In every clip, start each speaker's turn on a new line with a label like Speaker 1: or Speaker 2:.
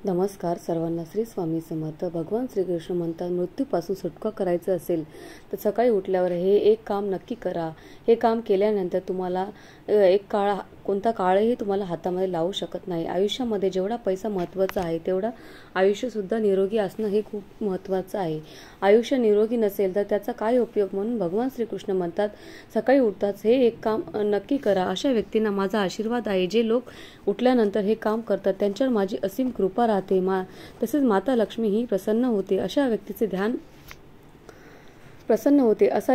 Speaker 1: नमस्कार सर्वांना. श्री स्वामी समर्थ. भगवान श्रीकृष्ण म्हणतात, मृत्यूपासून सुटका करायचं असेल तर सकाळी उठल्यावर हे एक काम नक्की करा. हे काम केल्यानंतर तुम्हाला कोणता काळही तुम्हाला हातामध्ये लावू शकत नाही. आयुष्यामध्ये जेवढा पैसा महत्त्वाचा आहे तेवढा आयुष्यसुद्धा निरोगी असणं हे खूप महत्त्वाचं आहे. आयुष्य निरोगी नसेल तर त्याचा काय उपयोग. म्हणून भगवान श्रीकृष्ण म्हणतात, सकाळी उठताच हे एक काम नक्की करा. अशा व्यक्तींना माझा आशीर्वाद आहे. जे लोक उठल्यानंतर हे काम करतात त्यांच्यावर माझी असीम कृपा राहते. तसेच माता लक्ष्मी ही प्रसन्न होते. अशा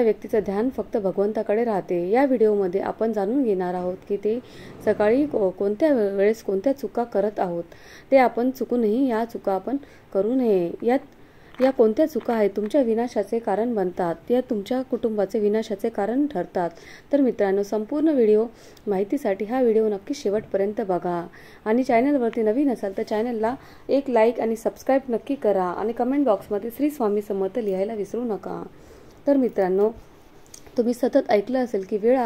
Speaker 1: व्यक्तीचे ध्यान फक्त भगवंताकडे राहते. या व्हिडिओमध्ये आपण जाणून घेणार आहोत की ते सकाळी कोणत्या वेळेस कोणत्या चुका करत आहोत. ते आपण चुकूनही या चुका आपण करू नये. या कोणत्या चुका आहेत तुमच्या विनाशाचे कारण बनतात, या तुमच्या कुटुंबाचे विनाशाचे कारण ठरतात. तर मित्रांनो, संपूर्ण व्हिडिओ माहितीसाठी हा व्हिडिओ नक्की शेवटपर्यंत बघा. आणि चॅनलवरती नवीन असाल तर चॅनलला एक लाईक आणि सबस्क्राईब नक्की करा. आणि कमेंट बॉक्समध्ये श्री स्वामी समर्थ लिहायला विसरू नका. तर मित्रांनो, तुम्ही सतत ऐकलं असेल की वेळ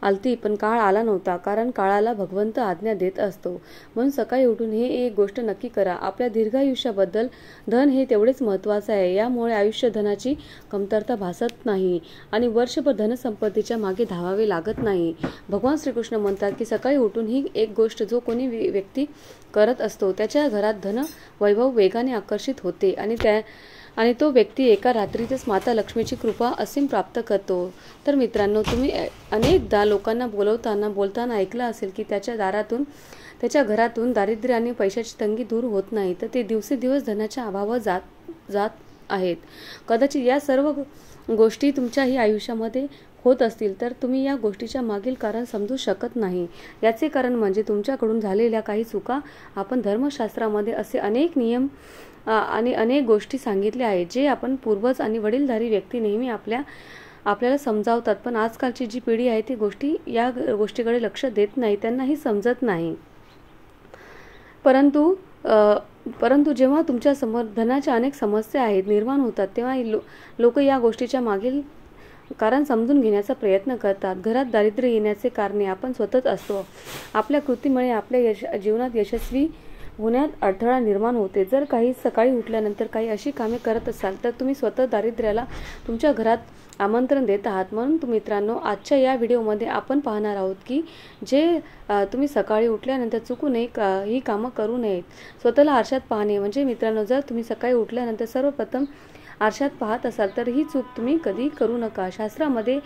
Speaker 1: आलती पण काळ आला नव्हता. कारण काळाला भगवंत आज्ञा देत असतो. म्हणून सकाळी उठून हे एक गोष्ट नक्की करा. आपल्या दीर्घायुष्याबद्दल धन हे तेवढेच महत्त्वाचं आहे. यामुळे आयुष्य धनाची कमतरता भासत नाही आणि वर्षभर धनसंपत्तीच्या मागे धावावे लागत नाही. भगवान श्रीकृष्ण म्हणतात की सकाळी उठून ही एक गोष्ट जो कोणी व्यक्ती करत असतो त्याच्या घरात धन वैभव वेगाने आकर्षित होते आणि तो व्यक्ती एका रात्रीतच माता लक्ष्मीची कृपा असीम प्राप्त करतो. तर मित्रांनो, तुम्ही अनेकदा लोकांना बोलताना ऐकलं असेल की त्याच्या घरातून दारिद्र्य आणि पैशाची तंगी दूर होत नाही, तर ते दिवसेंदिवस धनाच्या अभावात जात आहेत. कदाचित या सर्व गोष्टी तुमच्याही आयुष्यामध्ये होत असतील तर तुम्ही या गोष्टीच्या मागील कारण समजू शकत नाही. याचे कारण म्हणजे तुमच्याकडून झालेल्या काही चुका. आपण धर्मशास्त्रामध्ये असे अनेक नियम आणि अनेक गोष्टी सांगितल्या आहेत जे आपण पूर्वज आणि वडीलधारी व्यक्ती नेहमी आपल्याला समजावतात. पण आजकालची जी पिढी आहे ती या गोष्टीकडे लक्ष देत नाही. त्यांनाही समजत नाही. परंतु जेव्हा तुमच्या समोर धनाच्या अनेक समस्या आहेत निर्माण होतात तेव्हा लोक या गोष्टीच्या मागील कारण समजून घेण्याचा प्रयत्न करतात. घरात दारिद्र्य येण्याचे कारणे आपण स्वतःच असतो. आपल्या कृतीमुळे आपल्या जीवनात यशस्वी होण्यात अडथळा निर्माण होते. जर काही सकाळी उठल्यानंतर काही अशी कामे करत असाल तर तुम्ही स्वतः दारिद्र्याला तुमच्या घरात आमंत्रण देत आहात. म्हणून मित्रांनो, आजच्या या व्हिडिओमध्ये आपण पाहणार आहोत की जे तुम्ही सकाळी उठल्यानंतर चुकू नये ही कामं करू नयेत. स्वतःला आरशात पाहणे म्हणजे मित्रांनो, जर तुम्ही सकाळी उठल्यानंतर सर्वप्रथम आरशात पाहत असाल तर ही चूक तुम्ही कधी करू नका. शास्त्रामध्ये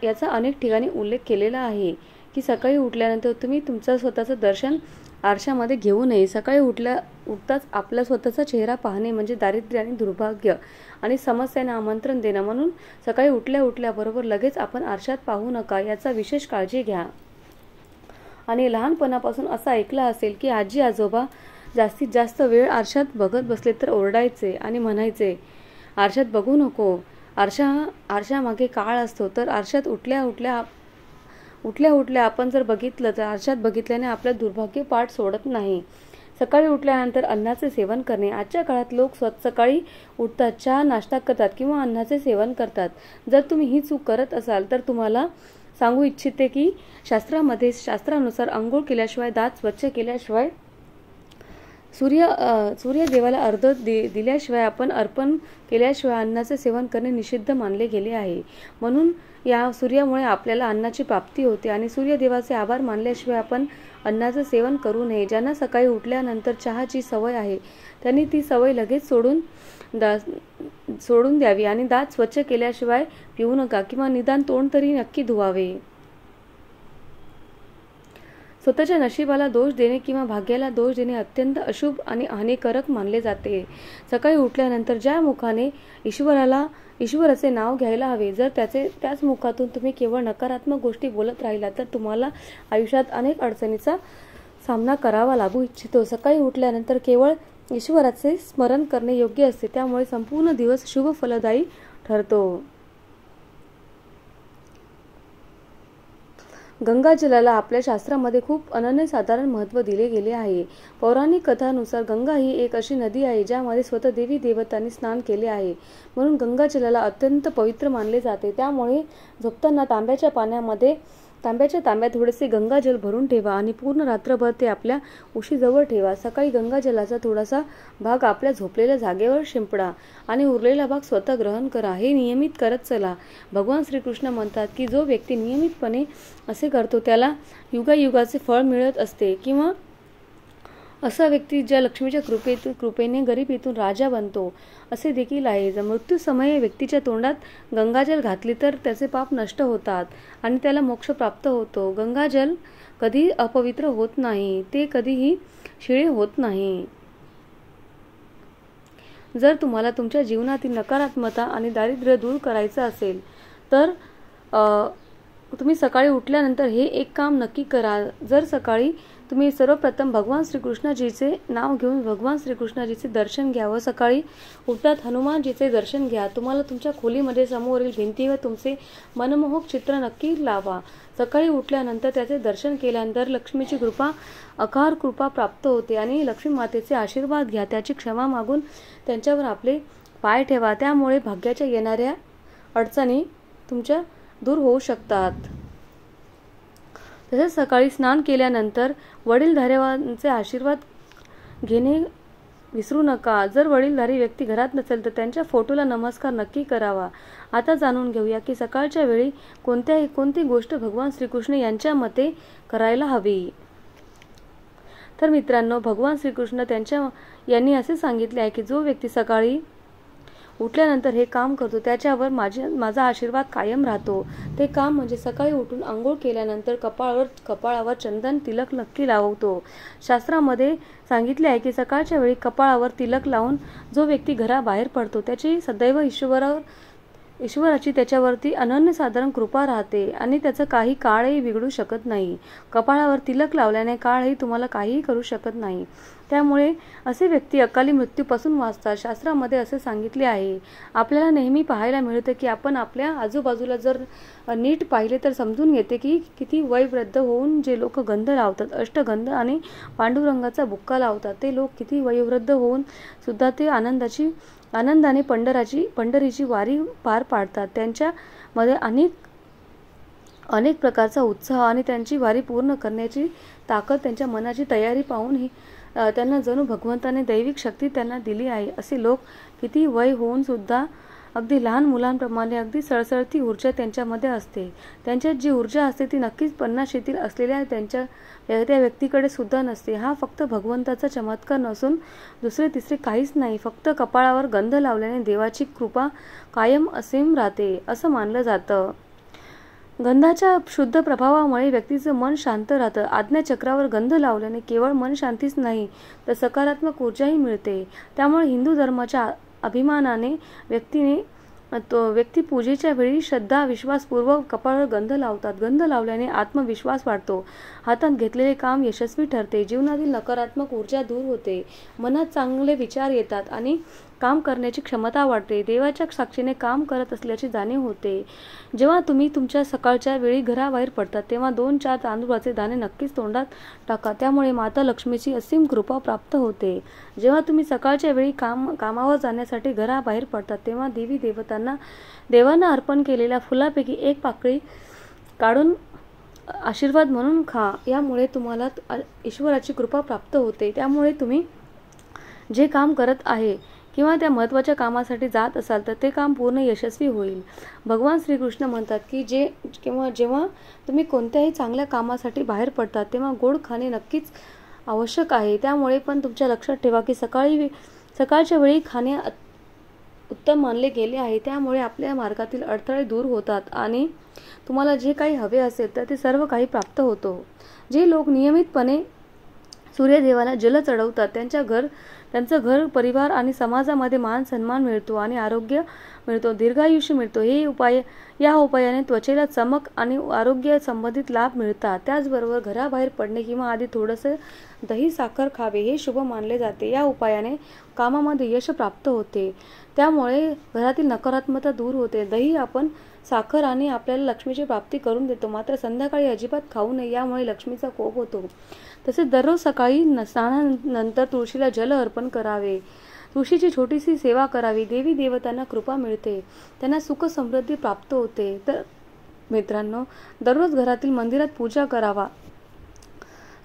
Speaker 1: याचा अनेक ठिकाणी उल्लेख केलेला आहे की सकाळी उठल्यानंतर तुम्ही तुमचं स्वतःचं दर्शन आरशामध्ये घेऊ नये. सकाळी उठताच आपला स्वतःचा चेहरा पाहणे म्हणजे दारिद्र्य आणि दुर्भाग्य आणि समस्यांना आमंत्रण देणं. म्हणून सकाळी उठल्याबरोबर लगेच आपण आरशात पाहू नका. याचा विशेष काळजी घ्या. आणि लहानपणापासून असं ऐकलं असेल की आजी आजोबा जास्तीत जास्त वेळ आरशात बघत बसले तर ओरडायचे आणि म्हणायचे, आरशात बघू नको. आरशामागे काळ असतो. तर आरशात उठल्या आपण जर बघितलं तर आरशात बघितल्याने आपलं दुर्भाग्य पाठ सोडत नाही. सकाळी उठल्यानंतर अन्नाचे सेवन करणे. आजच्या काळात लोक सकाळी उठतात, चहा नाश्ता करतात किंवा अन्नाचे सेवन करतात. जर तुम्ही ही चूक करत असाल तर तुम्हाला सांगू इच्छिते की शास्त्रानुसार अंघोळ केल्याशिवाय, दात स्वच्छ केल्याशिवाय, सूर्यदेवाला अर्घ दिल्याशिवाय, आपण अर्पण केल्याशिवाय अन्नाचे सेवन करणे निषिद्ध मानले गेले आहे. म्हणून या सूर्यामुळे आपल्याला अन्नाची प्राप्ती होते आणि सूर्यदेवाचे आभार मानल्याशिवाय आपण अन्नाचे सेवन करू नये. ज्यांना सकाळी उठल्यानंतर चहाची सवय आहे त्यांनी ती सवय लगेच सोडून द्यावी आणि दात स्वच्छ केल्याशिवाय पिऊ नका किंवा निदान तोंड तरी नक्की धुवावे. स्वतःच्या नशिबाला दोष देणे किंवा भाग्याला दोष देणे अत्यंत अशुभ आणि हानिकारक मानले जाते. सकाळी उठल्यानंतर ज्या मुखाने ईश्वराचे नाव घ्यायला हवे, जर त्याच मुखातून तुम्ही केवळ नकारात्मक गोष्टी बोलत राहिला तर तुम्हाला आयुष्यात अनेक अडचणीचा सामना करावा लागू इच्छितो. सकाळी उठल्यानंतर केवळ ईश्वराचे स्मरण करणे योग्य असते. त्यामुळे संपूर्ण दिवस शुभ फलदायी ठरतो. गंगाजलाला आपल्या शास्त्रामध्ये खूप अनन्यसाधारण महत्त्व दिले गेले आहे. पौराणिक कथानुसार गंगा ही एक अशी नदी आहे ज्यामध्ये स्वतः देवी देवतांनी स्नान केले आहे. म्हणून गंगाजलाला अत्यंत पवित्र मानले जाते. त्यामुळे झोपताना तांब्याच्या पाण्यामध्ये तांब्याच्या तांब्यात थोडेसे गंगाजल भरून ठेवा आणि पूर्ण रात्रभर ते आपल्या उशीजवळ ठेवा. सकाळी गंगाजलाचा थोडासा भाग आपल्या झोपलेल्या जागेवर शिंपडा आणि उरलेला भाग स्वतः ग्रहण करा. हे नियमित करत चला. भगवान श्रीकृष्ण म्हणतात की जो व्यक्ती नियमितपणे असे करतो त्याला युगायुगाचे फळ मिळत असते. किंवा असा व्यक्ती ज्या लक्ष्मीच्या कृपेने गरिबीतून राजा बनतो असे देखील आहे. जर मृत्यू समयी व्यक्तीच्या तोंडात गंगाजल घातली तर त्याचे पाप नष्ट होतात आणि त्याला मोक्ष प्राप्त होतो. गंगाजल कधी अपवित्र होत नाही, ते कधीही शिळे होत नाही. जर तुम्हाला तुमच्या जीवनातील नकारात्मकता आणि दारिद्र्य दूर करायचं असेल तर तुम्ही सकाळी उठल्यानंतर हे एक काम नक्की करा. जर सकाळी तुम्ही सर्वप्रथम भगवान श्रीकृष्णजीचे नाव घेऊन भगवान श्रीकृष्णजीचे दर्शन घ्यावं. सकाळी उठताच हनुमानजीचे दर्शन घ्या. तुम्हाला तुमच्या खोलीमध्ये समोरील भिंतीवर तुमचे मनमोहक चित्र नक्की लावा. सकाळी उठल्यानंतर त्याचे दर्शन केल्यानंतर लक्ष्मीची अकाळ कृपा प्राप्त होते आणि लक्ष्मी मातेचे आशीर्वाद घ्या. त्याची क्षमा मागून त्यांच्यावर आपले पाय ठेवा. त्यामुळे भाग्याच्या येणाऱ्या अडचणी तुमच्या दूर होऊ शकतात. तसेच सकाळी स्नान केल्यानंतर वडीलधाऱ्यांचे आशीर्वाद घेणे विसरू नका. जर वडीलधारी व्यक्ती घरात नसेल तर त्यांच्या फोटोला नमस्कार नक्की करावा. आता जाणून घेऊया की सकाळच्या वेळी कोणती गोष्ट भगवान श्रीकृष्ण यांच्या मते करायला हवी. तर मित्रांनो, भगवान श्रीकृष्ण यांनी असे सांगितले आहे की जो व्यक्ती सकाळी उठल्यानंतर हे काम करतो त्याच्यावर माझा आशीर्वाद कायम राहतो. ते काम म्हणजे सकाळी उठून आंघोळ केल्यानंतर कपाळावर चंदन तिलक नक्की लावतो. शास्त्रामध्ये सांगितले आहे की सकाळच्या वेळी कपाळावर तिलक लावून जो व्यक्ती घराबाहेर पडतो त्याची सदैव ईश्वराची त्याच्यावरती अनन्यसाधारण कृपा राहते आणि त्याचं काही काळही बिघडू शकत नाही. कपाळावर तिलक लावल्याने काळही तुम्हाला काहीही करू शकत नाही. त्यामुळे असे व्यक्ती अकाली मृत्यूपासून वाचतात. शास्त्रामध्ये असे सांगितले आहे. आपल्याला नेहमी पाहायला मिळतं की आपण आपल्या आजूबाजूला जर नीट पाहिले तर समजून येते की किती वयोवृद्ध होऊन जे लोक गंध लावतात, अष्टगंध आणि पांडुरंगाचा बुक्का लावतात, ते लोक किती वयोवृद्ध होऊन सुद्धा ते आनंदाने पंढरीची वारी पार पाडतात. त्यांच्यामध्ये अनेक प्रकारचा उत्साह आणि त्यांची वारी पूर्ण करण्याची ताकद, त्यांच्या मनाची तयारी पाहून त्यांना जणू भगवंताने दैविक शक्ती त्यांना दिली आहे. असे लोक किती वय होऊन सुद्धा अगदी लहान मुलांप्रमाणे अगदी सळसळती ऊर्जा त्यांच्यामध्ये असते. त्यांच्यात जी ऊर्जा असते ती नक्कीच 50शीतील असलेल्या त्या व्यक्तीकडे सुद्धा नसते. हा फक्त भगवंताचा चमत्कार नसून दुसरे तिसरे काहीच नाही. फक्त कपाळावर गंध लावल्याने देवाची कृपा कायम असीम राहते असं मानलं जातं. गंधाच्या शुद्ध प्रभावामुळे व्यक्तीचं मन शांत राहतं. आज्ञाचक्रावर गंध लावल्याने केवळ मन शांतीच नाही तर सकारात्मक ऊर्जाही मिळते. त्यामुळे हिंदू धर्माच्या अभिमानाने व्यक्ती पूजेच्या वेळी श्रद्धा विश्वासपूर्वक कपाळावर गंध लावतात. गंध लावल्याने आत्मविश्वास वाढतो, हातात घेतलेले काम यशस्वी ठरते, जीवनातील नकारात्मक ऊर्जा दूर होते, मनात चांगले विचार येतात आणि काम करण्याची क्षमता वाढते. देवाच्या साक्षीने काम करत असल्याची जाणीव होते. जेव्हा तुम्ही तुमच्या सकाळच्या वेळी घराबाहेर पडतात तेव्हा 2-4 तांदूळाचे दाणे नक्कीच तोंडात टाका. त्यामुळे माता लक्ष्मीची असीम कृपा प्राप्त होते. जेव्हा तुम्ही सकाळच्या वेळी कामावर जाण्यासाठी घराबाहेर पडतात तेव्हा देवांना अर्पण केलेल्या फुलापैकी एक पाकळी काढून आशीर्वाद म्हणून खा. यामुळे तुम्हाला ईश्वराची कृपा प्राप्त होते. त्यामुळे तुम्ही जे काम करत आहे किंवा त्या महत्त्वाच्या कामासाठी जात असाल तर ते काम पूर्ण यशस्वी होईल. भगवान श्रीकृष्ण म्हणतात की जेव्हा तुम्ही कोणत्याही चांगल्या कामासाठी बाहेर पडतात तेव्हा गोड खाणे नक्कीच आवश्यक आहे. त्यामुळे पण तुमच्या लक्षात ठेवा की सकाळच्या वेळी खाणे उत्तम मानले गेले आहे. त्यामुळे आपल्या मार्गातील अडथळे दूर होतात आणि तुम्हाला जे काही हवे असेल तर ते सर्व काही प्राप्त होतो. जे लोक नियमितपणे सूर्यदेवाला जल चढवतात त्यांचं घर परिवार आणि समाजामध्ये मान सन्मान मिळतो आणि आरोग्य मिळतो, दीर्घायुष्य मिळतो. या उपायाने त्वचेला चमक आणि आरोग्य संबंधित लाभ मिळतात. त्याचबरोबर घराबाहेर पडणे किंवा आधी थोडंसं दही साखर खावे हे शुभ मानले जाते. या उपायाने कामामध्ये यश प्राप्त होते. त्यामुळे घरातील नकारात्मकता दूर होते. दही आपण साखर आणि आपल्याला लक्ष्मीची प्राप्ती करून देतो, मात्र संध्याकाळी अजिबात खाऊ नये, यामुळे लक्ष्मीचा कोप होतो. तसेच दररोज सकाळी स्नानानंतर तुळशीला जल अर्पण करावे, तुळशीची छोटीशी सेवा करावी. देवी देवतांना कृपा मिळते, त्यांना सुख समृद्धी प्राप्त होते. मित्रांनो, दररोज घरातील मंदिरात पूजा करावा,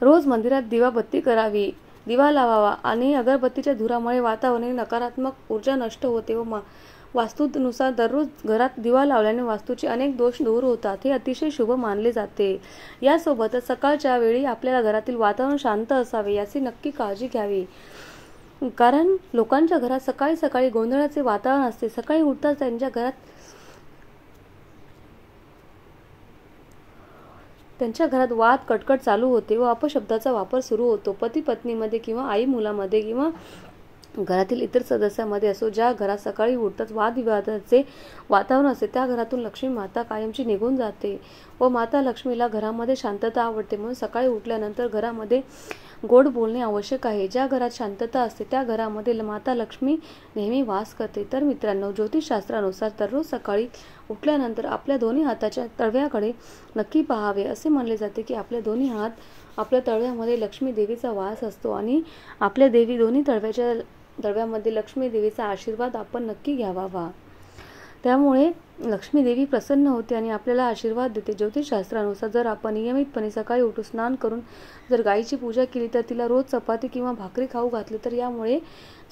Speaker 1: रोज मंदिरात दिवाबत्ती करावी, दिवा लावावा आणि अगरबत्तीच्या धुरामुळे वातावरणातील नकारात्मक ऊर्जा नष्ट होते व वास्तूनुसार दररोज घरात दिवा लावल्याने वास्तूचे अनेक दोष दूर होतात. हे अतिशय शुभ मानले जाते. यासोबतच सकाळच्या वेळी आपल्याला घरातील वातावरण शांत असावे याची नक्की काळजी घ्यावी, कारण लोकांच्या घरात सकाळी सकाळी गोंधळाचे वातावरण असते. सकाळी उठताच त्यांच्या घरात वाद कटकट चालू होते व अपशब्दाचा वापर सुरू होतो. पती पत्नीमध्ये किंवा आई मुलामध्ये किंवा घरातील इतर सदस्यांमध्ये असो, ज्या घरात सकाळी उठताच वादविवादाचे वातावरण असते त्या घरातून लक्ष्मी माता कायमची निघून जाते व माता लक्ष्मीला घरामध्ये शांतता आवडते. म्हणून सकाळी उठल्यानंतर घरामध्ये गोड बोलणे आवश्यक आहे. ज्या घरात शांतता असते त्या घरामध्ये माता लक्ष्मी नेहमी वास करते. तर मित्रांनो, ज्योतिषशास्त्रानुसार दररोज सकाळी उठल्यानंतर आपल्या दोन्ही हाताच्या तळव्याकडे नक्की पाहावे. असे मानले जाते की आपले दोन्ही हात आपल्या तळव्यामध्ये लक्ष्मी देवीचा वास असतो आणि आपल्या देवी दोन्ही तळव्यामध्ये लक्ष्मी देवीचा आशीर्वाद आपण नक्की घ्यावा. त्यामुळे लक्ष्मी देवी प्रसन्न होते आणि आपल्याला आशीर्वाद देते. ज्योतिषशास्त्रानुसार जर आपण नियमितपणे सकाळी उठून स्नान करून जर गायीची पूजा केली, तर तिला रोज चपाती किंवा भाकरी खाऊ घातली, तर यामुळे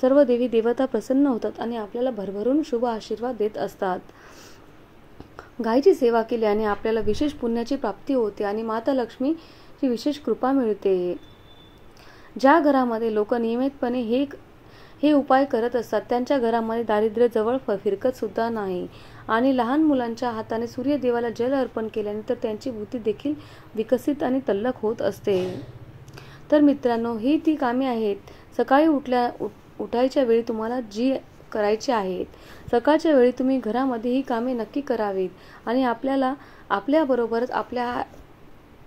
Speaker 1: सर्व देवी देवता प्रसन्न होतात आणि आपल्याला भरभरून शुभ आशीर्वाद देत असतात. गायीची सेवा केल्याने आपल्याला विशेष पुण्याची प्राप्ती होते आणि माता लक्ष्मीची विशेष कृपा मिळते. ज्या घरामध्ये लोक नियमितपणे हे उपाय करत असतात त्यांच्या घरामध्ये दारिद्र्य जवळ फिरकत सुद्धा नाही. आणि लहान मुलांच्या हाताने सूर्यदेवाला जल अर्पण केल्याने तर त्यांची बुद्धी देखील विकसित आणि तल्लख होत असते. तर मित्रांनो, ही ती कामे आहेत सकाळी उठायच्या वेळी तुम्हाला जी करायची आहेत. सकाळच्या वेळी तुम्ही घरामध्ये ही कामे नक्की करावीत आणि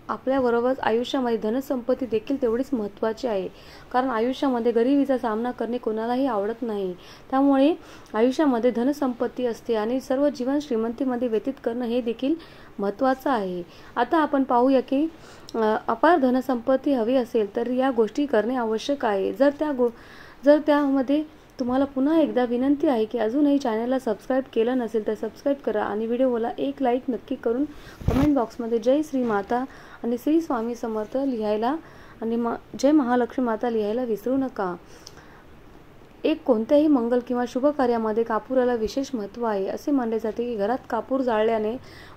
Speaker 1: आपल्याबरोबरच आयुष्यामध्ये धनसंपत्ती देखील तेवढीच महत्त्वाची आहे, कारण आयुष्यामध्ये गरिबीचा सामना करणे कोणालाही आवडत नाही. त्यामुळे आयुष्यामध्ये धनसंपत्ती असते आणि सर्व जीवन श्रीमंतीमध्ये व्यतीत करणं हे देखील महत्त्वाचं आहे. आता आपण पाहूया की अपार धनसंपत्ती हवी असेल तर या गोष्टी करणे आवश्यक आहे. जर त्यामध्ये तुम्हाला पुन्हा एकदा विनंती आहे की अजूनही चॅनलला सबस्क्राईब केलं नसेल तर सबस्क्राईब करा आणि व्हिडिओला एक लाईक नक्की करून कमेंट बॉक्समध्ये जय श्री माता आणि श्री स्वामी समर्थ लिहायला आणि जय महालक्ष्मी माता लिहायला विसरू नका. एक कोणत्याही मंगल किंवा शुभ कार्यामध्ये कापुराला विशेष महत्त्व आहे. असे मानले जाते की घरात कापूर जाळल्याने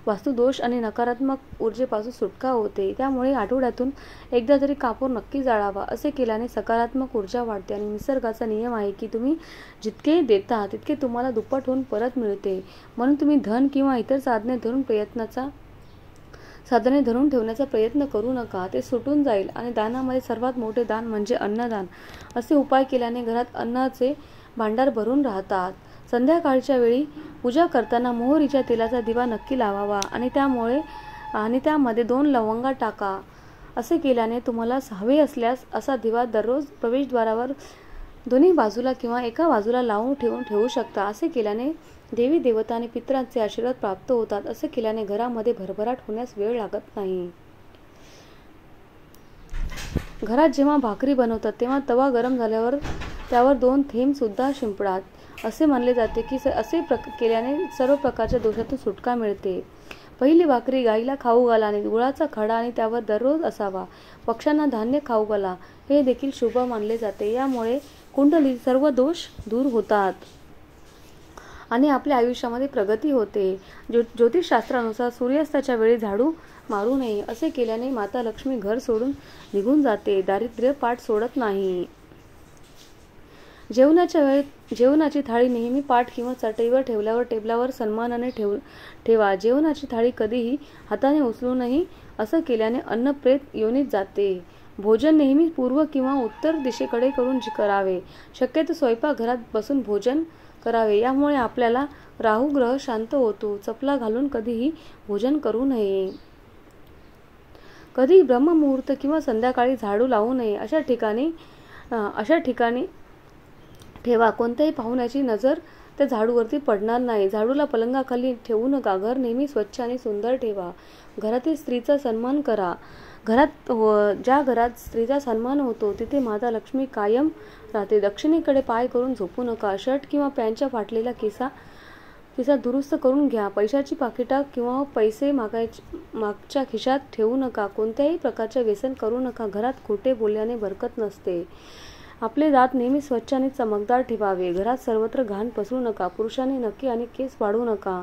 Speaker 1: वास्तुदोष आणि नकारात्मक ऊर्जेपासून सुटका होते. त्यामुळे आठवड्यातून एकदा तरी कापूर नक्की जाळावा. असे केल्याने सकारात्मक ऊर्जा वाढते आणि निसर्गाचा नियम आहे की तुम्ही जितके देता तितके तुम्हाला दुप्पट होऊन परत मिळते. म्हणून तुम्ही धन किंवा इतर साधने धरून ठेवण्याचा प्रयत्न करू नका. ते सुटून जाईल आणि दानामध्ये सर्वात मोठे दान म्हणजे अन्नदान. असे उपाय केल्याने घरात अन्नाचे भांडार भरून राहतात. संध्याकाळच्या वेळी पूजा करताना मोहरीच्या तेलाचा दिवा नक्की लावावा आणि त्यामध्ये 2 लवंगा टाका. असे केल्याने तुम्हाला हवे असल्यास असा दिवा दररोज प्रवेशद्वारावर दोन्ही बाजूला किंवा एका बाजूला लावून ठेवू शकता. असे केल्याने देवी देवता आणि पितरांचे आशीर्वाद प्राप्त होतात. असे केल्याने घरामध्ये भरभराट होण्यास वेळ लागत नाही. घरात जेव्हा भाकरी बनवतात तेव्हा तवा गरम झाल्यावर त्यावर 2 थेंब सुद्धा शिंपडात. असे मानले जाते की असे केल्याने सर्व प्रकारच्या दोषातून सुटका मिळते. पहिली भाकरी गाईला खाऊ घाला आणि गुळाचा खडा आणि त्यावर दररोज असावा. पक्ष्यांना धान्य खाऊ घाला, हे देखील शुभ मानले जाते. यामुळे कुंडली सर्व दोष दूर होतात आणि आपल्या आयुष्यामध्ये प्रगती होते. ज्योतिषशास्त्रानुसार सूर्यास्ताच्या वेळी झाडू मारू नये. असे केल्याने माता लक्ष्मी घर सोडून निघून जाते. दारिद्र्य पाठ सोडत नाही. जेवणाच्या वेळी जेवणाची थाळी नेहमी पाठ किंवा चटईवर ठेवल्यावर टेबलावर सन्मानाने ठेवा. जेवणाची थाळी कधीही हाताने उचलू नये. असं केल्याने अन्न प्रेत योनीत जाते. भोजन नेहमी पूर्व किंवा उत्तर दिशेकडे करून करावे. शक्यतो स्वयंपाकघरात बसून भोजन करावे. यामुळे आपल्याला राहू ग्रह शांत होतो. चपला घालून कधीही भोजन करू नये. कधी ब्रह्ममुहूर्त किंवा संध्याकाळी झाडू लावू नये. अशा ठिकाणी ठेवा. कोणत्याही पाहुण्याची नजर त्या झाडूवरती पडणार नाही. झाडूला पलंगाखाली ठेवू नका. घर नेहमी स्वच्छ आणि सुंदर ठेवा. घरातील स्त्रीचा सन्मान करा. ज्या घरात स्त्रीचा सन्मान होतो तिथे माता लक्ष्मी कायम राहते. दक्षिणेकडे पाय करून झोपू नका. शर्ट किंवा पॅन्टच्या फाटलेल्या खिसा दुरुस्त करून घ्या. पैशाची पाकिटा किंवा पैसे मागच्या खिशात ठेवू नका. कोणत्याही प्रकारचे व्यसन करू नका. घरात खोटे बोलल्याने बरकत नसते. आपले दात नेहमी स्वच्छ आणि चमकदार ठेवावे. घरात सर्वत्र घाण पसरू नका. पुरुषांनी नखे आणि केस वाढवू नका.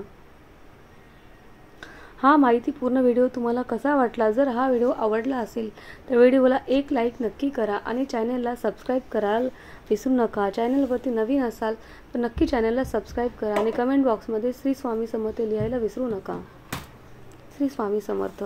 Speaker 1: हा माहितीपूर्ण व्हिडिओ तुम्हाला कसा वाटला? जर हा व्हिडिओ आवडला असेल तर व्हिडिओला एक लाईक नक्की करा आणि चॅनलला सबस्क्राईब करायला विसरू नका. चॅनलवरती नवीन असाल तर नक्की चॅनलला सबस्क्राईब करा आणि कमेंट बॉक्समध्ये श्री स्वामी समर्थ लिहायला विसरू नका. श्री स्वामी समर्थ.